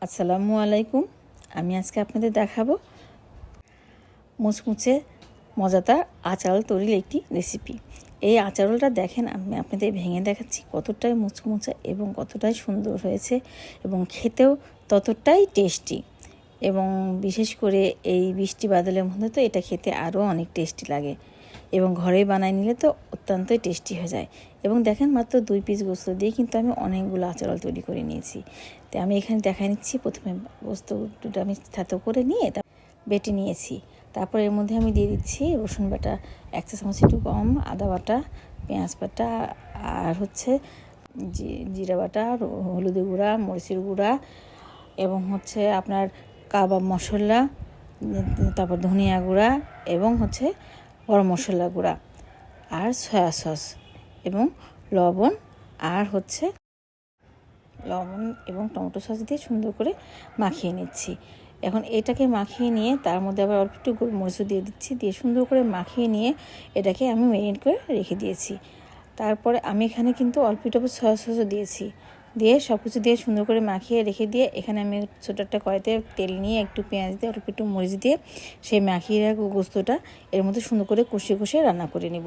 আসসালামু আলাইকুম। আমি আজকে আপনাদের দেখাবো মুচমুচে মজাদার আচার তৈরির একটি রেসিপি। এই আচারটা দেখেন, আমি আপনাদের ভেঙে দেখাচ্ছি কতটাই মুচমুচে এবং কতটাই সুন্দর হয়েছে এবং খেতেও ততটাই টেস্টি। এবং বিশেষ করে এই বৃষ্টি বাদলের মধ্যে তো এটা খেতে আরও অনেক টেস্টি লাগে এবং ঘরে বানায় নিলে তো অত্যন্তই টেস্টি হয়ে যায়। এবং দেখেন, মাত্র 2 পিস গোস্ত দিয়ে কিন্তু আমি অনেকগুলো আচার তৈরি করে নিয়েছি। তো আমি এখানে দেখাই নিচ্ছি। প্রথমে গোস্তটা আমি থেতো করে নিয়ে বেটে নিয়েছি। তারপর এর মধ্যে আমি দিয়ে দিচ্ছি রসুন বাটা 1 চা চামচ একটু কম, আদা বাটা, পেঁয়াজ বাটা, আর হচ্ছে জিরা বাটা, হলুদের গুঁড়া, মরিচের গুঁড়া, এবং হচ্ছে আপনার কাবাব মশলা, তারপর ধনিয়া গুঁড়া, এবং হচ্ছে গরম মশলা গুঁড়া, আর সয়া সস, এবং লবণ, আর হচ্ছে লবণ এবং টমেটো সস দিয়ে সুন্দর করে মাখিয়ে নিচ্ছি। এখন এটাকে মাখিয়ে নিয়ে তার মধ্যে আবার অল্প একটু গোলমরিচও দিয়ে দিচ্ছি, দিয়ে সুন্দর করে মাখিয়ে নিয়ে এটাকে আমি ম্যারিনেট করে রেখে দিয়েছি। তারপরে আমি এখানে কিন্তু অল্প একটু সয়া সসও দিয়েছি, দিয়ে সব কিছু দিয়ে সুন্দর করে মাখিয়ে রেখে দিয়ে এখানে আমি ছোটো একটা কড়াইতে তেল নিয়ে একটু পেঁয়াজ দিয়ে অল্প একটু মরিচ দিয়ে সেই মাখিয়ে রাখা গোস্তটা এর মধ্যে সুন্দর করে কষিয়ে কষিয়ে রান্না করে নিব।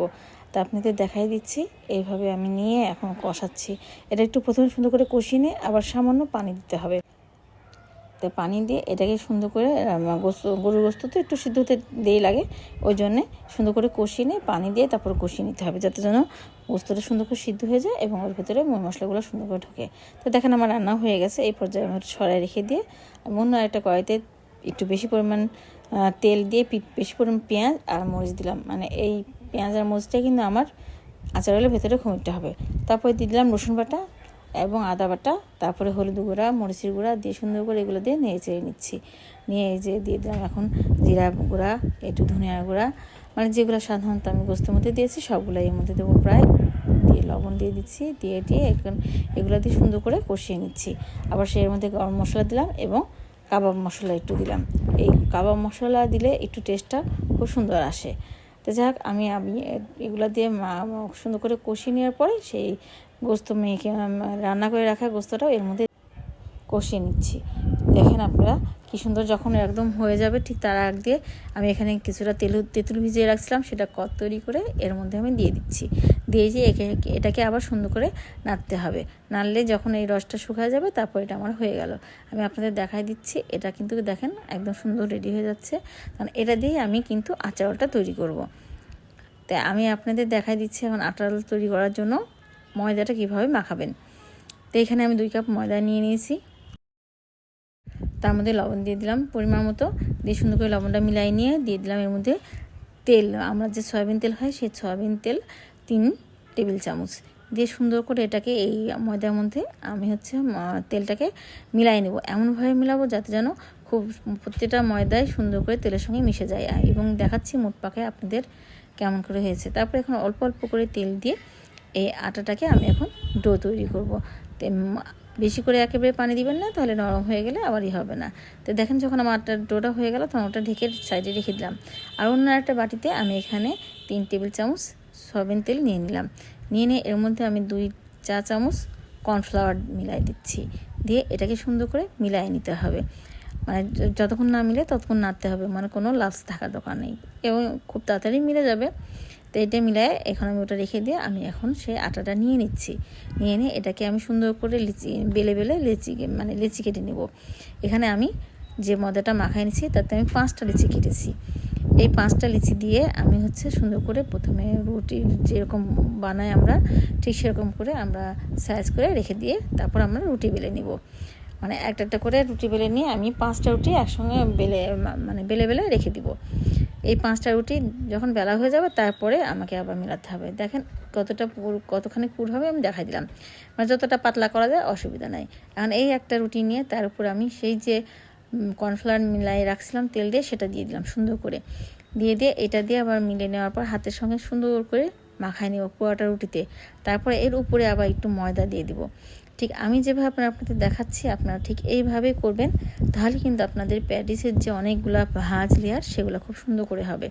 তা আপনাদের দেখাই দিচ্ছি, এইভাবে আমি নিয়ে এখন কষাচ্ছি। এটা একটু প্রথমে সুন্দর করে কষিয়ে নিয়ে আবার সামান্য পানি দিতে হবে। তো পানি দিয়ে এটাকে সুন্দর করে গরুর গোস্ত তো একটু সিদ্ধ হতে দেরি লাগে, ওই জন্যে সুন্দর করে কষিয়ে নিয়ে পানি দিয়ে তারপর কষিয়ে নিতে হবে, যাতে যেন গোস্তটা সুন্দর করে সিদ্ধ হয়ে যায় এবং ওর ভেতরে মশলাগুলো সুন্দর করে ঢোকে। তো দেখেন, আমার রান্না হয়ে গেছে। এই পর্যায়ে আমি ছড়াই রেখে দিয়ে অন্য একটা কড়াইতে একটু বেশি পরিমাণ তেল দিয়ে বেশি পরিমাণ পেঁয়াজ আর মরিচ দিলাম। মানে এই পেঁয়াজ আর মরিচটা কিন্তু আমার আচারের ভেতরে খমিতে হবে। তারপর দিয়ে দিলাম রসুন বাটা এবং আদা বাটা, তারপরে হলুদ গুঁড়া, মরিচের গুঁড়া দিয়ে সুন্দর করে এগুলো দিয়ে নেড়ে চেড়ে নিচ্ছি। নিয়ে এই যে দিয়ে দিলাম এখন জিরা গুঁড়া, একটু ধনিয়ার গুঁড়া, মানে যেগুলো সাধারণত আমি গোস্তের মধ্যে দিয়েছি সবগুলো এর মধ্যে দেবো প্রায়, দিয়ে লবণ দিয়ে দিচ্ছি, দিয়ে এখন এগুলো দিয়ে সুন্দর করে কষিয়ে নিচ্ছি। আবার এর মধ্যে গরম মশলা দিলাম এবং কাবাব মশলা একটু দিলাম। এই কাবাব মশলা দিলে একটু টেস্টটা খুব সুন্দর আসে। তো যাক, আমি এগুলো দিয়ে সুন্দর করে কষিয়ে নেওয়ার পরে সেই গোস্ত মেখে রান্না করে রাখা গোস্তটাও এর মধ্যে কষিয়ে নিচ্ছি। দেখেন আপনারা কি সুন্দর, যখন একদম হয়ে যাবে ঠিক তার আগ দিয়ে আমি এখানে কিছুটা তেঁতুল ভিজিয়ে রাখছিলাম, সেটা কত তৈরি করে এর মধ্যে আমি দিয়ে দিচ্ছি। দিয়ে যে এটাকে আবার সুন্দর করে নাড়তে হবে। নাড়লে যখন এই রসটা শুকায় যাবে তারপর এটা আমার হয়ে গেল। আমি আপনাদের দেখাই দিচ্ছি। এটা কিন্তু দেখেন একদম সুন্দর রেডি হয়ে যাচ্ছে, কারণ এটা দিয়েই আমি কিন্তু আচারটা তৈরি করব। তাই আমি আপনাদের দেখাই দিচ্ছি এখন আচার তৈরি করার জন্য ময়দাটা কীভাবে মাখাবেন। তো এখানে আমি 2 কাপ ময়দা নিয়ে নিয়েছি। তার মধ্যে লবণ দিয়ে দিলাম পরিমাণ মতো, দিয়ে সুন্দর করে লবণটা মিলাই নিয়ে দিয়ে দিলাম এর মধ্যে তেল। আমরা যে সয়াবিন তেল হয় সেই সয়াবিন তেল 3 টেবিল চামচ দিয়ে সুন্দর করে এটাকে এই ময়দার মধ্যে আমি তেলটাকে মিলাই নেব। এমনভাবে মিলাবো যাতে যেন খুব প্রত্যেকটা ময়দায় সুন্দর করে তেলের সঙ্গে মিশে যায়, এবং দেখাচ্ছি মোট পাকায় আপনাদের কেমন করে হয়েছে। তারপরে এখন অল্প অল্প করে তেল দিয়ে এই আটাটাকে আমি এখন ডো তৈরি করব। বেশি করে একেবারে পানি দিবেন না, তাহলে নরম হয়ে গেলে আবারই হবে না। তো দেখেন, যখন আমার আটার ডোটা হয়ে গেল তখন ওটা ঢেকে সাইডে রেখে দিলাম। আর অন্য একটা বাটিতে আমি এখানে 3 টেবিল চামচ সয়াবিন তেল নিয়ে নিলাম। নিয়ে এর মধ্যে আমি 2 চা চামচ কর্নফ্লাওয়ার মিলাই দিচ্ছি, দিয়ে এটাকে সুন্দর করে মিলাই নিতে হবে। মানে যতক্ষণ না মিলে ততক্ষণ নাড়তে হবে, মানে কোনো লাপস থাকার দরকার নেই, এবং খুব তাড়াতাড়ি মিলে যাবে। তো এটা মিলায় এখন আমি ওটা রেখে দিয়ে আমি এখন সেই আটাটা নিয়ে নিচ্ছি। নিয়ে এটাকে আমি সুন্দর করে বেলে লেচি কেটে নেব। এখানে আমি যে ময়দাটা মাখাই নিচ্ছি তাতে আমি 5টা লিচি কেটেছি। এই 5টা লিচি দিয়ে আমি সুন্দর করে প্রথমে রুটি যেরকম বানাই আমরা ঠিক সেরকম করে আমরা সাইজ করে রেখে দিয়ে তারপর আমরা রুটি বেলে নিব। মানে একটা করে রুটি বেলে নিয়ে আমি 5টা রুটি একসঙ্গে বেলে রেখে দিব। এই 5টা রুটি যখন বেলা হয়ে যাবে তারপরে আমাকে আবার মেলাতে হবে। দেখেন কতখানি পুর হবে আমি দেখাই দিলাম, মানে যতটা পাতলা করা যায় অসুবিধা নাই। এখন এই একটা রুটি নিয়ে তার উপর আমি সেই যে কর্নফ্লাওয়ার মিলাই রাখছিলাম তেল দিয়ে সেটা দিয়ে দিলাম সুন্দর করে। দিয়ে এটা দিয়ে আবার মিলে নেওয়ার পর হাতের সঙ্গে সুন্দর করে মাখায় নেব পুরোটা রুটিতে। তারপরে এর উপরে আবার একটু ময়দা দিয়ে দিব। ঠিক আমি যেভাবে আপনাদের দেখাচ্ছি আপনারা ঠিক এইভাবেই করবেন, তাহলে কিন্তু আপনাদের প্যাটিসের যে অনেকগুলো ভাঁজ লেয়ার সেগুলো খুব সুন্দর করে হবে।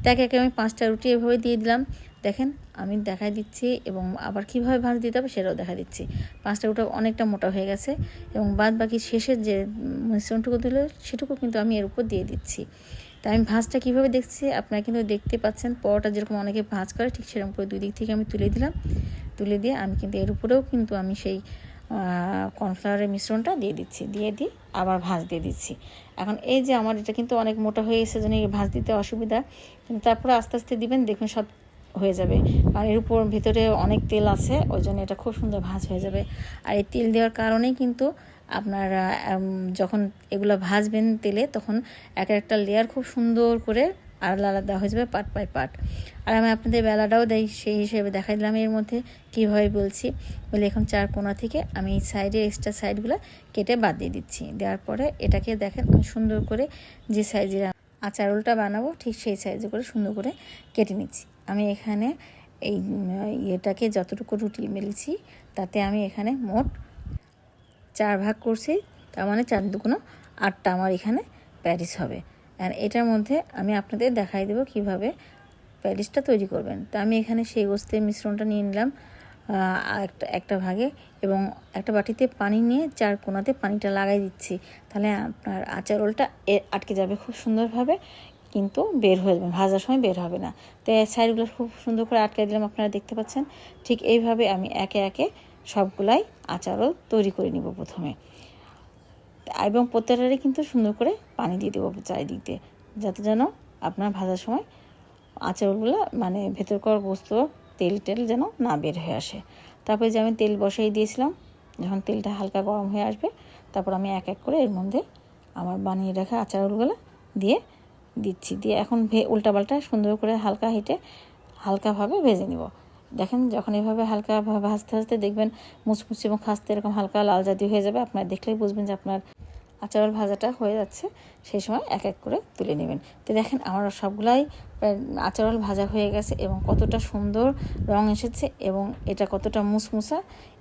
তাকে একে আমি 5টা রুটি এভাবে দিয়ে দিলাম। দেখেন আমি দেখাই দিচ্ছি এবং আবার কীভাবে ভাঁজ দিতে হবে সেটাও দেখা দিচ্ছি। 5টা রুটি অনেকটা মোটা হয়ে গেছে এবং বাদ বাকি শেষের যে মিশ্রণটুকু দিল সেটুকু কিন্তু আমি এর উপর দিয়ে দিচ্ছি। তাই আমি ভাঁজটা কীভাবে দেখছি আপনারা কিন্তু দেখতে পাচ্ছেন। পরোটা যেরকম অনেকে ভাঁজ করে ঠিক সেরকম করে 2 দিক থেকে আমি তুলে দিলাম। তুলে দিয়ে আমি কিন্তু এর উপরেও কিন্তু আমি সেই কর্নফ্লাওয়ারের মিশ্রণটা দিয়ে দিচ্ছি, দিয়ে আবার ভাঁজ দিয়ে দিচ্ছি। এখন এই যে আমার এটা কিন্তু অনেক মোটা হয়ে এসে জন্য ভাঁজ দিতে অসুবিধা, কিন্তু তারপরে আস্তে আস্তে দিবেন, দেখুন সব হয়ে যাবে। আর এর উপর ভিতরে অনেক তেল আছে, ওই জন্য এটা খুব সুন্দর ভাঁজ হয়ে যাবে। আর এই তেল দেওয়ার কারণেই কিন্তু আপনারা যখন এগুলো ভাজবেন তেলে, তখন একটা লেয়ার খুব সুন্দর করে আলাদা আলাদা হয়ে যাবে, পার্ট বাই পার্ট। আর আমি আপনাদের বেলাটাও দেই, সেই হিসেবে দেখাই দিলাম এর মধ্যে কীভাবে বলছি। বলে এখন 4 কোণা থেকে আমি সাইডে এক্সট্রা সাইডগুলো কেটে বাদ দিয়ে দিচ্ছি। দেওয়ার পরে এটাকে দেখেন আমি সুন্দর করে যে সাইজের আচার রোলটা বানাবো ঠিক সেই সাইজে করে সুন্দর করে কেটে নিচ্ছি। আমি এখানে এই ইয়েটাকে যতটুকু রুটি মেলেছি তাতে আমি এখানে মোট 4 ভাগ করছি, তার মানে 4 দুগুণ 8টা আমার এখানে প্যাটিস হবে। আর এটার মধ্যে আমি আপনাদের দেখাই দেবো কিভাবে প্যাটিসটা তৈরি করবেন। তো আমি এখানে সেই গোস্তের মিশ্রণটা নিয়ে নিলাম একটা ভাগে এবং একটা বাটিতে পানি নিয়ে 4 কোণাতে পানিটা লাগাই দিচ্ছি। তাহলে আপনার আচার রোলটা আটকে যাবে খুব সুন্দরভাবে, কিন্তু বের হয়ে যাবে, ভাজার সময় বের হবে না। তো সাইডগুলো খুব সুন্দর করে আটকে দিলাম, আপনারা দেখতে পাচ্ছেন। ঠিক এইভাবে আমি একে একে সবগুলাই আচার রোল তৈরি করে নিব প্রথমে, এবং প্রত্যেকটারে কিন্তু সুন্দর করে পানি দিয়ে দেবো চারিদিক দিয়ে, যাতে যেন আপনার ভাজার সময় আচারগুলো মানে ভেতরকার গোস্ত তেল যেন না বের হয়ে আসে। তারপরে যে আমি তেল বসাই দিয়েছিলাম, যখন তেলটা হালকা গরম হয়ে আসবে তারপর আমি এক এক করে এর মধ্যে আমার বানিয়ে রাখা আচারগুলো দিয়ে দিচ্ছি। দিয়ে এখন উল্টাপাল্টা সুন্দর করে হালকা হিটে হালকাভাবে ভেজে নিব। দেখেন যখন এভাবে হালকা ভাজতে ভাজতে দেখবেন মুচমুচে এবং খাস্তে এরকম হালকা লাল জাতীয় হয়ে যাবে, আপনারা দেখলেই বুঝবেন যে আপনার আচার ভাজাটা হয়ে যাচ্ছে। সেই সময় এক এক করে তুলে নেবেন। তো দেখেন আমার সবগুলাই আচার ভাজা হয়ে গেছে এবং কতটা সুন্দর রং এসেছে এবং এটা কতটা মুসমুসা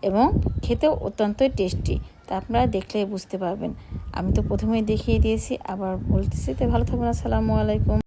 এবং খেতেও অত্যন্তই টেস্টি। তা আপনারা দেখলেই বুঝতে পারবেন। আমি তো প্রথমেই দেখিয়ে দিয়েছি, আবার বলতেছি। তো ভালো থাকবেন, আসসালামু আলাইকুম।